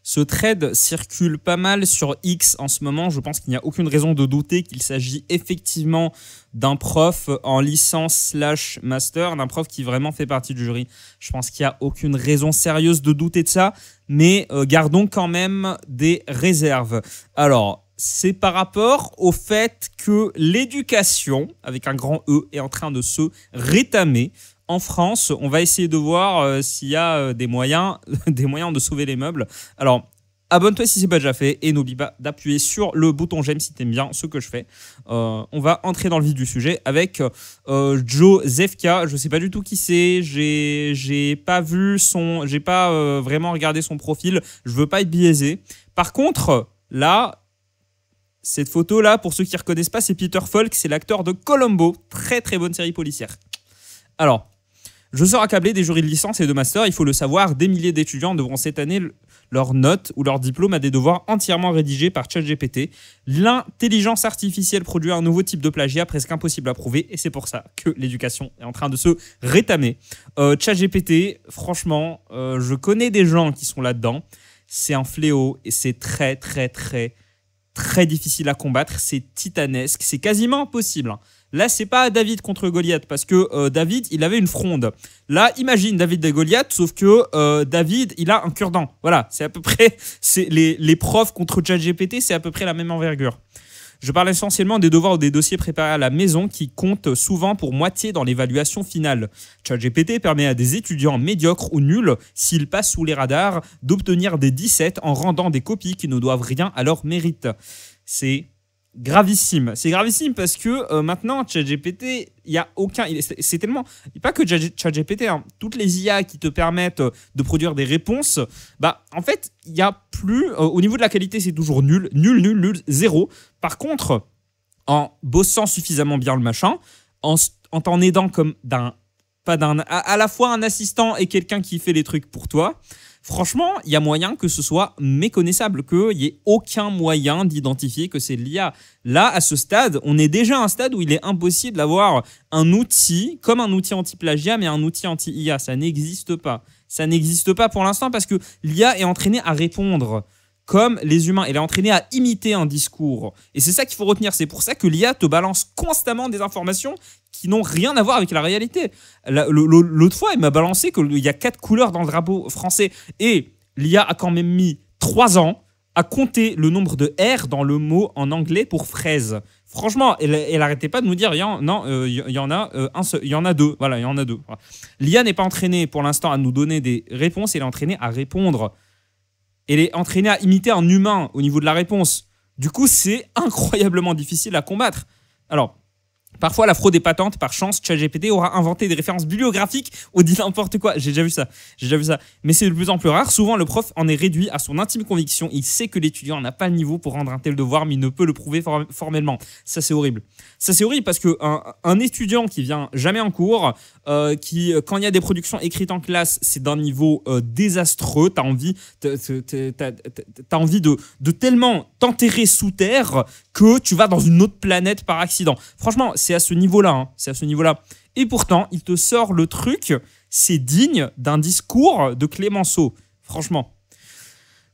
Ce thread circule pas mal sur X en ce moment. Je pense qu'il n'y a aucune raison de douter qu'il s'agit effectivement d'un prof en licence / master, d'un prof qui vraiment fait partie du jury. Je pense qu'il n'y a aucune raison sérieuse de douter de ça, mais gardons quand même des réserves. Alors, c'est par rapport au fait que l'éducation, avec un grand E, est en train de se rétamer. En France, on va essayer de voir s'il y a des moyens de sauver les meubles. Alors, abonne-toi si ce n'est pas déjà fait et n'oublie pas d'appuyer sur le bouton j'aime si tu aimes bien ce que je fais. On va entrer dans le vif du sujet avec Joe Zefka. Je ne sais pas du tout qui c'est. J'ai pas vraiment regardé son profil. Je veux pas être biaisé. Par contre, là, cette photo-là, pour ceux qui ne reconnaissent pas, c'est Peter Falk. C'est l'acteur de Columbo. Très très bonne série policière. Alors, je sors accablé des jurys de licence et de master. Il faut le savoir, des milliers d'étudiants devront cette année leurs notes ou leur diplôme à des devoirs entièrement rédigés par ChatGPT. L'intelligence artificielle produit un nouveau type de plagiat presque impossible à prouver et c'est pour ça que l'éducation est en train de se rétamer. ChatGPT, franchement, je connais des gens qui sont là-dedans. C'est un fléau et c'est très, très, très, très difficile à combattre. C'est titanesque, c'est quasiment impossible. Là, c'est pas David contre Goliath parce que David, il avait une fronde. Là, imagine David et Goliath, sauf que David, il a un cure-dent. Voilà, c'est à peu près les profs contre ChatGPT, c'est à peu près la même envergure. Je parle essentiellement des devoirs ou des dossiers préparés à la maison qui comptent souvent pour moitié dans l'évaluation finale. ChatGPT permet à des étudiants médiocres ou nuls, s'ils passent sous les radars, d'obtenir des 17 en rendant des copies qui ne doivent rien à leur mérite. C'est gravissime. C'est gravissime parce que maintenant, ChatGPT, il n'y a aucun... C'est tellement... Pas que ChatGPT, hein, toutes les IA qui te permettent de produire des réponses, bah, en fait, il n'y a plus... au niveau de la qualité, c'est toujours nul, nul, nul, nul, zéro. Par contre, en bossant suffisamment bien le machin, en t'en aidant comme à la fois un assistant et quelqu'un qui fait les trucs pour toi, franchement, il y a moyen que ce soit méconnaissable, qu'il n'y ait aucun moyen d'identifier que c'est l'IA. Là, à ce stade, on est déjà à un stade où il est impossible d'avoir un outil, comme un outil anti-plagiat, mais un outil anti-IA. Ça n'existe pas. Ça n'existe pas pour l'instant parce que l'IA est entraînée à répondre comme les humains. Elle est entraînée à imiter un discours. Et c'est ça qu'il faut retenir. C'est pour ça que l'IA te balance constamment des informations qui n'ont rien à voir avec la réalité. L'autre fois, il m'a balancé qu'il y a 4 couleurs dans le drapeau français. Et l'IA a quand même mis 3 ans à compter le nombre de R dans le mot en anglais pour fraise. Franchement, elle n'arrêtait pas de nous dire il y en a 2. Voilà, il y en a 2. Voilà. L'IA n'est pas entraînée pour l'instant à nous donner des réponses. Elle est entraînée à répondre. Elle est entraînée à imiter un humain au niveau de la réponse. Du coup, c'est incroyablement difficile à combattre. Alors, parfois, la fraude est patente. Par chance, ChatGPT aura inventé des références bibliographiques ou dit n'importe quoi. J'ai déjà vu ça. Mais c'est de plus en plus rare. Souvent, le prof en est réduit à son intime conviction. Il sait que l'étudiant n'a pas le niveau pour rendre un tel devoir, mais il ne peut le prouver formellement. Ça, c'est horrible. Ça, c'est horrible parce qu'un étudiant qui vient jamais en cours, quand il y a des productions écrites en classe, c'est d'un niveau désastreux. T'as envie de tellement t'enterrer sous terre que tu vas dans une autre planète par accident. Franchement, c'est à ce niveau-là. Hein. C'est à ce niveau-là. Et pourtant, il te sort le truc, c'est digne d'un discours de Clémenceau. Franchement.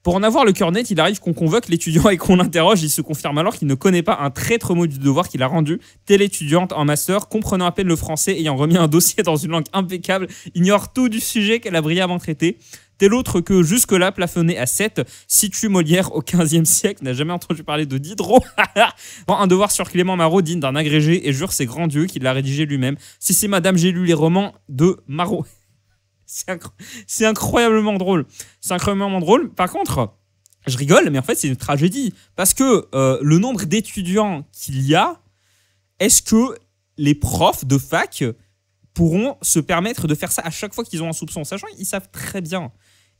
Pour en avoir le cœur net, il arrive qu'on convoque l'étudiant et qu'on l'interroge. Il se confirme alors qu'il ne connaît pas un traître mot du devoir qu'il a rendu. Telle étudiante en master, comprenant à peine le français, ayant remis un dossier dans une langue impeccable, ignore tout du sujet qu'elle a brillamment traité. Tel autre que jusque-là plafonné à 7, situe Molière au XVe siècle, n'a jamais entendu parler de Diderot. Un devoir sur Clément Marot digne d'un agrégé et jure ses grands dieux qu'il l'a rédigé lui-même. Si c'est madame, j'ai lu les romans de Marot. C'est incroyablement drôle. C'est incroyablement drôle. Par contre, je rigole, mais en fait, c'est une tragédie. Parce que le nombre d'étudiants qu'il y a, est-ce que les profs de fac pourront se permettre de faire ça à chaque fois qu'ils ont un soupçon, sachant qu'ils savent très bien.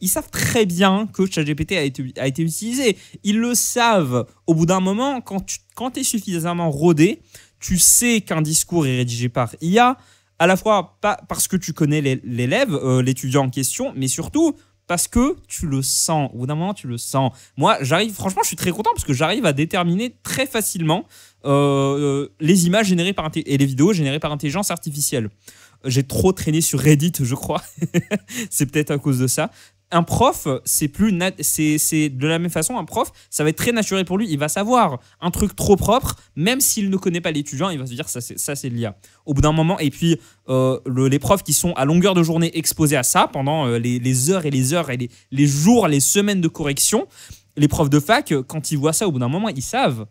Ils savent très bien que ChatGPT a été utilisé. Ils le savent. Au bout d'un moment, quand tu es suffisamment rodé, tu sais qu'un discours est rédigé par IA, à la fois pas parce que tu connais l'élève, l'étudiant en question, mais surtout parce que tu le sens. Au bout d'un moment, tu le sens. Moi, franchement, je suis très content parce que j'arrive à déterminer très facilement les images générées et les vidéos générées par intelligence artificielle. J'ai trop traîné sur Reddit, je crois. C'est peut-être à cause de ça. un prof, c'est de la même façon, un prof, ça va être très naturel pour lui. Il va savoir un truc trop propre, même s'il ne connaît pas l'étudiant, il va se dire ça c'est de l'IA. Au bout d'un moment, et puis les profs qui sont à longueur de journée exposés à ça pendant les heures et les heures et les jours, les semaines de correction, les profs de fac, quand ils voient ça, au bout d'un moment, ils savent.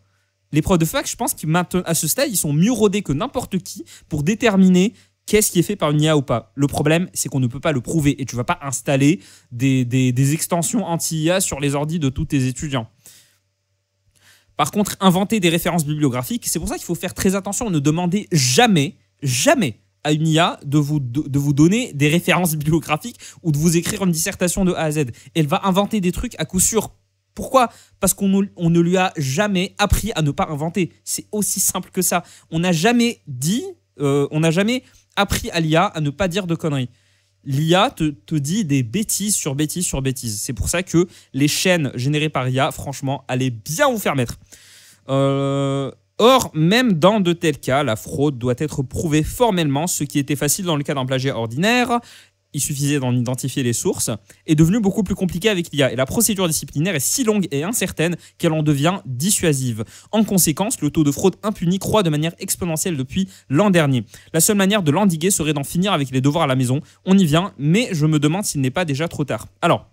Les profs de fac, je pense qu'à ce stade, ils sont mieux rodés que n'importe qui pour déterminer qu'est-ce qui est fait par une IA ou pas. Le problème, c'est qu'on ne peut pas le prouver et tu ne vas pas installer des extensions anti-IA sur les ordis de tous tes étudiants. Par contre, inventer des références bibliographiques, c'est pour ça qu'il faut faire très attention. Ne demandez jamais, jamais à une IA de vous donner des références bibliographiques ou de vous écrire une dissertation de A à Z. Elle va inventer des trucs à coup sûr. Pourquoi ? Parce qu'on ne lui a jamais appris à ne pas inventer. C'est aussi simple que ça. On n'a jamais appris à l'IA à ne pas dire de conneries. L'IA te dit des bêtises sur bêtises sur bêtises. C'est pour ça que les chaînes générées par IA, franchement, allez bien vous faire mettre. Or, même dans de tels cas, la fraude doit être prouvée formellement, ce qui était facile dans le cas d'un plagiat ordinaire. Il suffisait d'en identifier les sources, est devenu beaucoup plus compliqué avec l'IA. Et la procédure disciplinaire est si longue et incertaine qu'elle en devient dissuasive. En conséquence, le taux de fraude impunie croît de manière exponentielle depuis l'an dernier. La seule manière de l'endiguer serait d'en finir avec les devoirs à la maison. On y vient, mais je me demande s'il n'est pas déjà trop tard. Alors,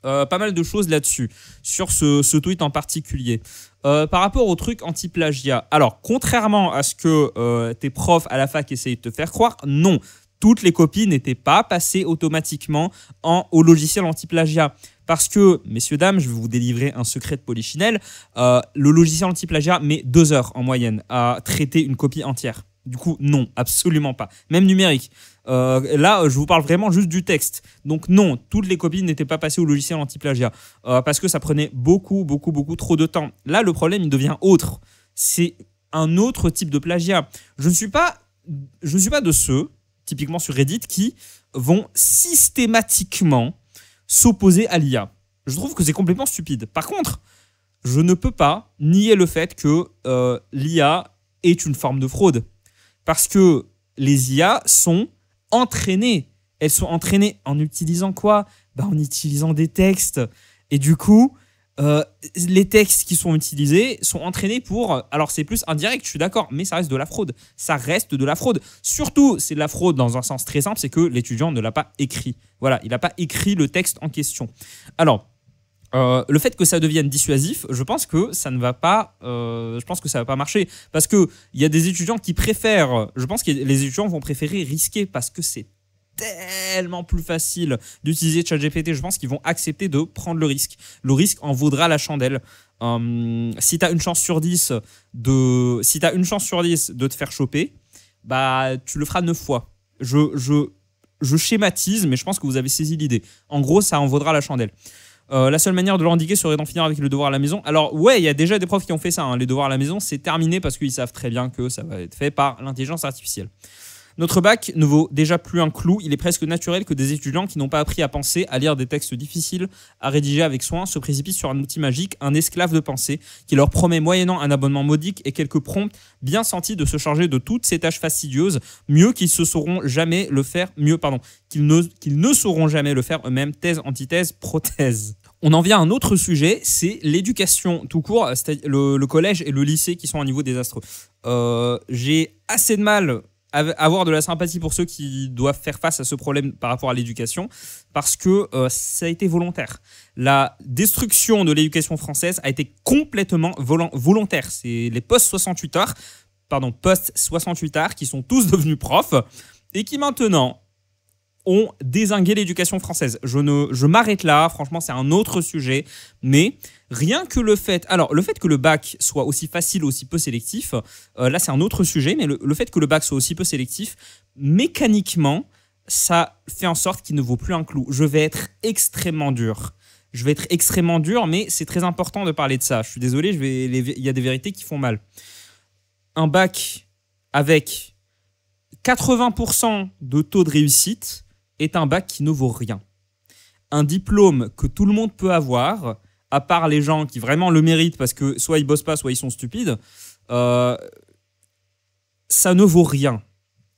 pas mal de choses là-dessus, sur ce tweet en particulier. Par rapport au truc anti-plagiat, alors, contrairement à ce que tes profs à la fac essayent de te faire croire, non. Toutes les copies n'étaient pas passées automatiquement au logiciel anti-plagiat. Parce que, messieurs, dames, je vais vous délivrer un secret de polichinelle, le logiciel anti-plagiat met 2 heures en moyenne à traiter une copie entière. Du coup, non, absolument pas. Même numérique. Là, je vous parle vraiment juste du texte. Donc non, toutes les copies n'étaient pas passées au logiciel anti-plagiat. Parce que ça prenait beaucoup trop de temps. Là, le problème, il devient autre. C'est un autre type de plagiat. Je ne suis pas de ceux, typiquement sur Reddit, qui vont systématiquement s'opposer à l'IA. Je trouve que c'est complètement stupide. Par contre, je ne peux pas nier le fait que l'IA est une forme de fraude. Parce que les IA sont entraînées. Elles sont entraînées en utilisant quoi ? En utilisant des textes. Et du coup, les textes qui sont utilisés sont entraînés pour... Alors, c'est plus indirect, je suis d'accord, mais ça reste de la fraude. Ça reste de la fraude. Surtout, c'est de la fraude dans un sens très simple, c'est que l'étudiant ne l'a pas écrit. Voilà, il n'a pas écrit le texte en question. Alors, le fait que ça devienne dissuasif, je pense que ça ne va pas... je pense que ça va pas marcher. Parce qu'il y a des étudiants qui préfèrent... Je pense que les étudiants vont préférer risquer parce que c'est tellement plus facile d'utiliser ChatGPT. Je pense qu'ils vont accepter de prendre le risque. Le risque en vaudra la chandelle. Si tu as une chance sur 10 de te faire choper, bah tu le feras 9 fois. Je schématise, mais je pense que vous avez saisi l'idée. En gros, ça en vaudra la chandelle. La seule manière de l'endiguer serait d'en finir avec le devoir à la maison. Alors ouais, il y a déjà des profs qui ont fait ça, hein. Les devoirs à la maison, c'est terminé parce qu'ils savent très bien que ça va être fait par l'intelligence artificielle. Notre bac ne vaut déjà plus un clou. Il est presque naturel que des étudiants qui n'ont pas appris à penser, à lire des textes difficiles, à rédiger avec soin, se précipitent sur un outil magique, un esclave de pensée, qui leur promet, moyennant un abonnement modique et quelques prompts bien sentis, de se charger de toutes ces tâches fastidieuses, qu'ils ne sauront jamais le faire eux-mêmes, thèse, antithèse, prothèse. On en vient à un autre sujet, c'est l'éducation tout court, c'est-à-dire le collège et le lycée qui sont à un niveau désastreux. J'ai assez de mal à avoir de la sympathie pour ceux qui doivent faire face à ce problème par rapport à l'éducation, parce que ça a été volontaire. La destruction de l'éducation française a été complètement volontaire. C'est les post-68ards qui sont tous devenus profs et qui maintenant ont dézingué l'éducation française. Je m'arrête là, franchement c'est un autre sujet, mais rien que le fait que le bac soit aussi facile, aussi peu sélectif, là c'est un autre sujet, mais le fait que le bac soit aussi peu sélectif, mécaniquement, ça fait en sorte qu'il ne vaut plus un clou. Je vais être extrêmement dur, mais c'est très important de parler de ça. Je suis désolé, il y a des vérités qui font mal. Un bac avec 80% de taux de réussite est un bac qui ne vaut rien. Un diplôme que tout le monde peut avoir, à part les gens qui vraiment le méritent parce que soit ils bossent pas, soit ils sont stupides, ça ne vaut rien.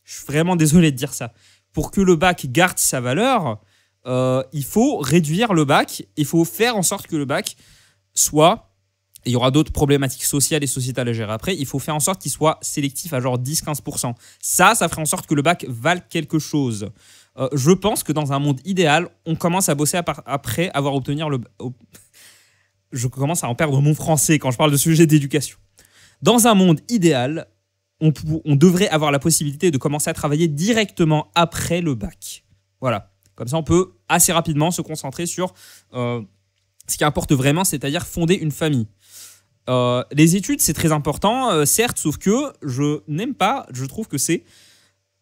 Je suis vraiment désolé de dire ça. Pour que le bac garde sa valeur, il faut réduire le bac, il faut faire en sorte que le bac soit... Et il y aura d'autres problématiques sociales et sociétales à gérer après. Il faut faire en sorte qu'il soit sélectif à genre 10-15%. Ça ferait en sorte que le bac vale quelque chose. Je pense que dans un monde idéal, on commence à bosser après avoir obtenu le... Je commence à en perdre mon français quand je parle de sujet d'éducation. Dans un monde idéal, on devrait avoir la possibilité de commencer à travailler directement après le bac. Voilà. Comme ça, on peut assez rapidement se concentrer sur ce qui importe vraiment, c'est-à-dire fonder une famille. Les études, c'est très important, certes, sauf que je n'aime pas, je trouve que c'est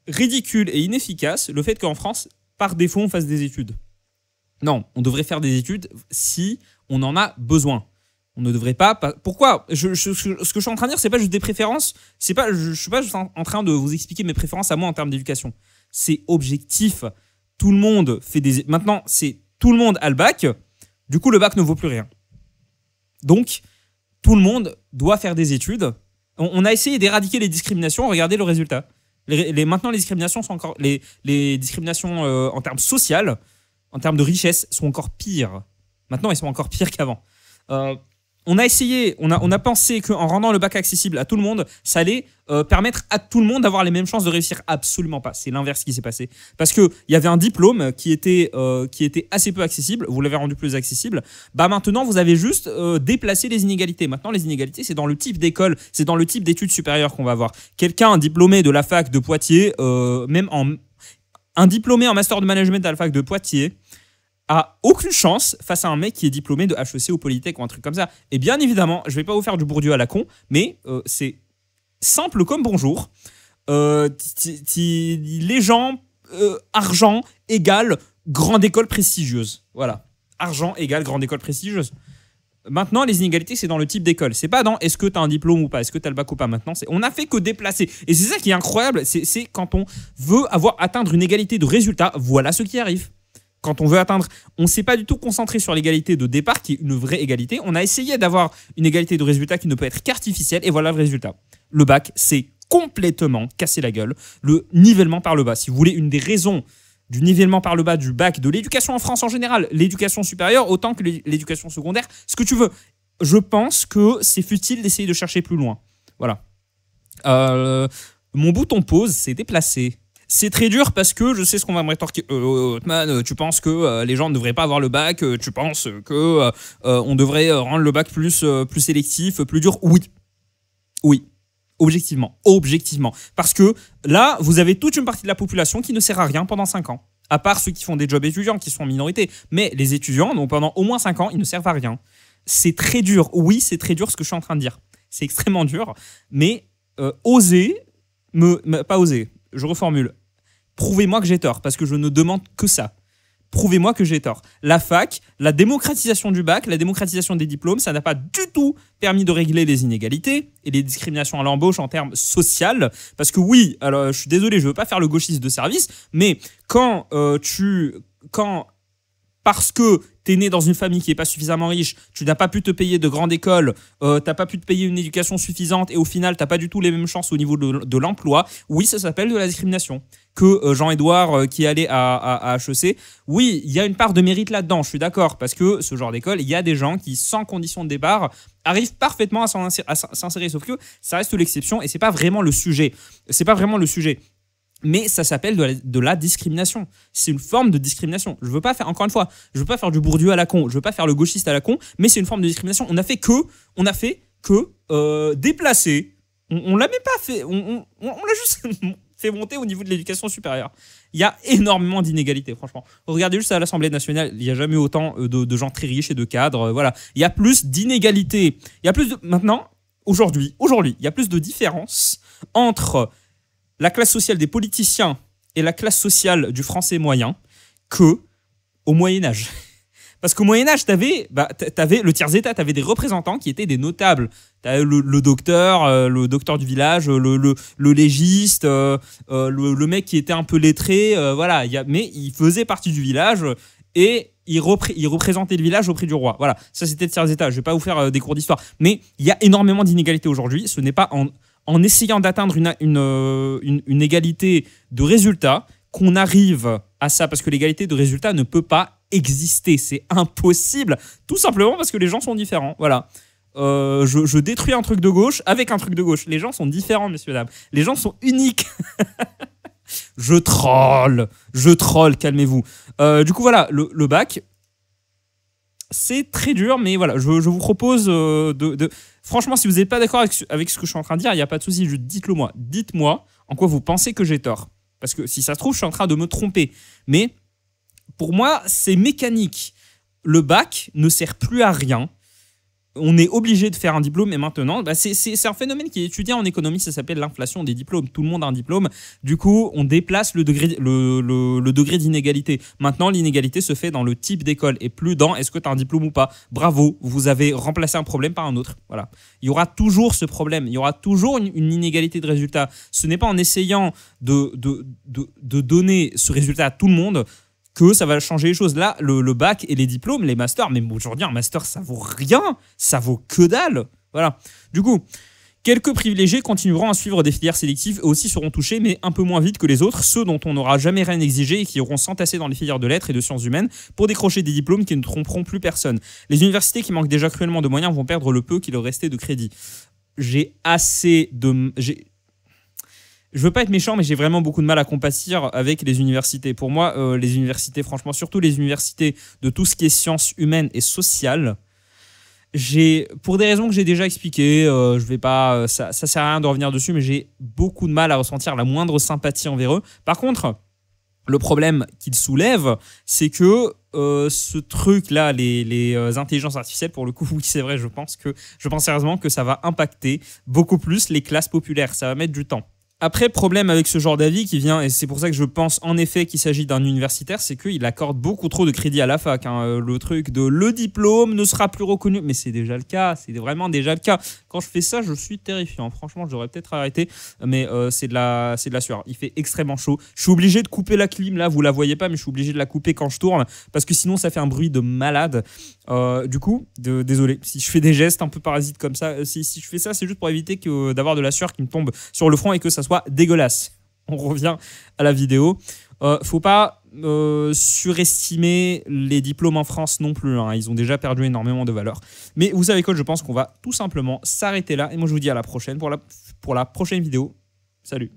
ridicule et inefficace le fait qu'en France, par défaut, on fasse des études. Non, on devrait faire des études si on en a besoin. On ne devrait pas... Pourquoi ce que je suis en train de dire, c'est pas juste des préférences. Je suis pas juste en train de vous expliquer mes préférences à moi en termes d'éducation. C'est objectif. Tout le monde fait des... Maintenant, c'est tout le monde a le bac. Du coup, le bac ne vaut plus rien. Donc, tout le monde doit faire des études. On a essayé d'éradiquer les discriminations. Regardez le résultat. Maintenant, les discriminations sont encore... Les discriminations en termes sociaux, en termes de richesse, sont encore pires. Maintenant, elles sont encore pires qu'avant. On a essayé, on a pensé qu'en rendant le bac accessible à tout le monde, ça allait permettre à tout le monde d'avoir les mêmes chances de réussir. Absolument pas. C'est l'inverse qui s'est passé. Parce qu'il y avait un diplôme qui était assez peu accessible. Vous l'avez rendu plus accessible. Bah maintenant, vous avez juste déplacé les inégalités. Maintenant, les inégalités, c'est dans le type d'école, c'est dans le type d'études supérieures qu'on va avoir. Quelqu'un diplômé de la fac de Poitiers, un diplômé en master de management à la fac de Poitiers, a aucune chance face à un mec qui est diplômé de HEC ou Polytech ou un truc comme ça. Et bien évidemment, je vais pas vous faire du Bourdieu à la con, mais c'est simple comme bonjour. Les gens, argent égale grande école prestigieuse. Voilà. Argent égale grande école prestigieuse. Maintenant, les inégalités, c'est dans le type d'école. C'est pas dans est-ce que tu as un diplôme ou pas, est-ce que tu as le bac ou pas. Maintenant, on a fait que déplacer. Et c'est ça qui est incroyable, c'est quand on veut atteindre une égalité de résultats, voilà ce qui arrive. Quand on veut atteindre, on ne s'est pas du tout concentré sur l'égalité de départ, qui est une vraie égalité. On a essayé d'avoir une égalité de résultat qui ne peut être qu'artificielle, et voilà le résultat. Le bac, c'est complètement cassé la gueule. Le nivellement par le bas. Si vous voulez, une des raisons du nivellement par le bas du bac, de l'éducation en France en général, l'éducation supérieure autant que l'éducation secondaire, ce que tu veux. Je pense que c'est futile d'essayer de chercher plus loin. Voilà. Mon bouton pause s'est déplacé. C'est très dur parce que je sais ce qu'on va me rétorquer. Hotman, tu penses que les gens ne devraient pas avoir le bac, tu penses que on devrait rendre le bac plus sélectif, plus dur. Oui. Oui. Objectivement. Parce que là, vous avez toute une partie de la population qui ne sert à rien pendant 5 ans. À part ceux qui font des jobs étudiants, qui sont en minorité. Mais les étudiants, donc pendant au moins 5 ans, ils ne servent à rien. C'est très dur. Oui, c'est très dur ce que je suis en train de dire. C'est extrêmement dur. Mais pas oser. Je reformule. Prouvez-moi que j'ai tort, parce que je ne demande que ça. Prouvez-moi que j'ai tort. La fac, la démocratisation du bac, la démocratisation des diplômes, ça n'a pas du tout permis de régler les inégalités et les discriminations à l'embauche en termes social. Parce que oui, alors je suis désolé, je ne veux pas faire le gauchiste de service, mais parce que tu es né dans une famille qui n'est pas suffisamment riche, tu n'as pas pu te payer de grande école, tu n'as pas pu te payer une éducation suffisante et au final, tu n'as pas du tout les mêmes chances au niveau de l'emploi, oui, ça s'appelle de la discrimination. Que Jean-Édouard qui est allé à HEC, oui, il y a une part de mérite là-dedans, je suis d'accord, parce que ce genre d'école, il y a des gens qui, sans condition de départ, arrivent parfaitement à s'insérer, sauf que ça reste l'exception et c'est pas vraiment le sujet. Mais ça s'appelle de la discrimination. C'est une forme de discrimination. Je veux pas faire, encore une fois, je veux pas faire du Bourdieu à la con, je veux pas faire le gauchiste à la con, mais c'est une forme de discrimination. On a fait que déplacer. On l'a même pas fait. On l'a juste fait monter au niveau de l'éducation supérieure. Il y a énormément d'inégalités, franchement. Regardez juste à l'Assemblée nationale, il n'y a jamais eu autant de gens très riches et de cadres. Voilà. Il y a plus d'inégalités. Il y a plus de... Maintenant, aujourd'hui, il y a plus de différence entre la classe sociale des politiciens et la classe sociale du français moyen que au Moyen-Âge. Parce qu'au Moyen-Âge, t'avais le tiers-état, t'avais des représentants qui étaient des notables. T'avais le docteur du village, le légiste, le mec qui était un peu lettré, voilà. Mais il faisait partie du village et il représentait le village auprès du roi. Voilà, ça c'était le tiers-état. Je vais pas vous faire des cours d'histoire. Mais il y a énormément d'inégalités aujourd'hui. Ce n'est pas en essayant d'atteindre une égalité de résultats qu'on arrive à ça, parce que l'égalité de résultat ne peut pas exister, c'est impossible, tout simplement parce que les gens sont différents, voilà. Je détruis un truc de gauche avec un truc de gauche. Les gens sont différents, messieurs, dames. Les gens sont uniques. Je troll, calmez-vous. Du coup, voilà, le bac, c'est très dur, mais voilà, je vous propose Franchement, si vous n'êtes pas d'accord avec ce que je suis en train de dire, il n'y a pas de souci, dites-le moi. Dites-moi en quoi vous pensez que j'ai tort. Parce que si ça se trouve, je suis en train de me tromper. Mais pour moi, c'est mécanique. Le bac ne sert plus à rien. On est obligé de faire un diplôme et maintenant, c'est un phénomène qui est étudié en économie, ça s'appelle l'inflation des diplômes. Tout le monde a un diplôme. Du coup, on déplace le degré d'inégalité. Maintenant, l'inégalité se fait dans le type d'école et plus dans est-ce que tu as un diplôme ou pas. Bravo, vous avez remplacé un problème par un autre. Voilà. Il y aura toujours ce problème. Il y aura toujours une inégalité de résultats. Ce n'est pas en essayant de donner ce résultat à tout le monde que ça va changer les choses. Là, le bac et les diplômes, les masters, mais aujourd'hui, un master, ça vaut rien, ça vaut que dalle. Voilà. Du coup, quelques privilégiés continueront à suivre des filières sélectives, eux aussi seront touchés, mais un peu moins vite que les autres, ceux dont on n'aura jamais rien exigé et qui auront s'entasser dans les filières de lettres et de sciences humaines pour décrocher des diplômes qui ne tromperont plus personne. Les universités qui manquent déjà cruellement de moyens vont perdre le peu qui leur restait de crédit. Je veux pas être méchant, mais j'ai vraiment beaucoup de mal à compatir avec les universités. Pour moi, les universités, franchement, surtout les universités de tout ce qui est sciences humaines et sociales, pour des raisons que j'ai déjà expliquées, je vais pas, ça sert à rien de revenir dessus, mais j'ai beaucoup de mal à ressentir la moindre sympathie envers eux. Par contre, le problème qu'ils soulèvent, c'est que ce truc-là, les intelligences artificielles, pour le coup, oui, c'est vrai, je pense sérieusement que ça va impacter beaucoup plus les classes populaires. Ça va mettre du temps. Après, problème avec ce genre d'avis qui vient, et c'est pour ça que je pense en effet qu'il s'agit d'un universitaire, c'est qu'il accorde beaucoup trop de crédit à la fac. Hein. Le truc de le diplôme ne sera plus reconnu, mais c'est déjà le cas, c'est vraiment déjà le cas. Quand je fais ça, je suis terrifiant. Franchement, je devrais peut-être arrêter, mais c'est de la sueur. Il fait extrêmement chaud. Je suis obligé de couper la clim, là, vous la voyez pas, mais je suis obligé de la couper quand je tourne, parce que sinon ça fait un bruit de malade. Du coup, désolé, si je fais des gestes un peu parasites comme ça, si je fais ça, c'est juste pour éviter d'avoir de la sueur qui me tombe sur le front et que ça soit dégueulasse. On revient à la vidéo. Faut pas surestimer les diplômes en France non plus. Hein. Ils ont déjà perdu énormément de valeur. Mais vous savez quoi, je pense qu'on va tout simplement s'arrêter là. Et moi, je vous dis à la prochaine pour la prochaine vidéo. Salut.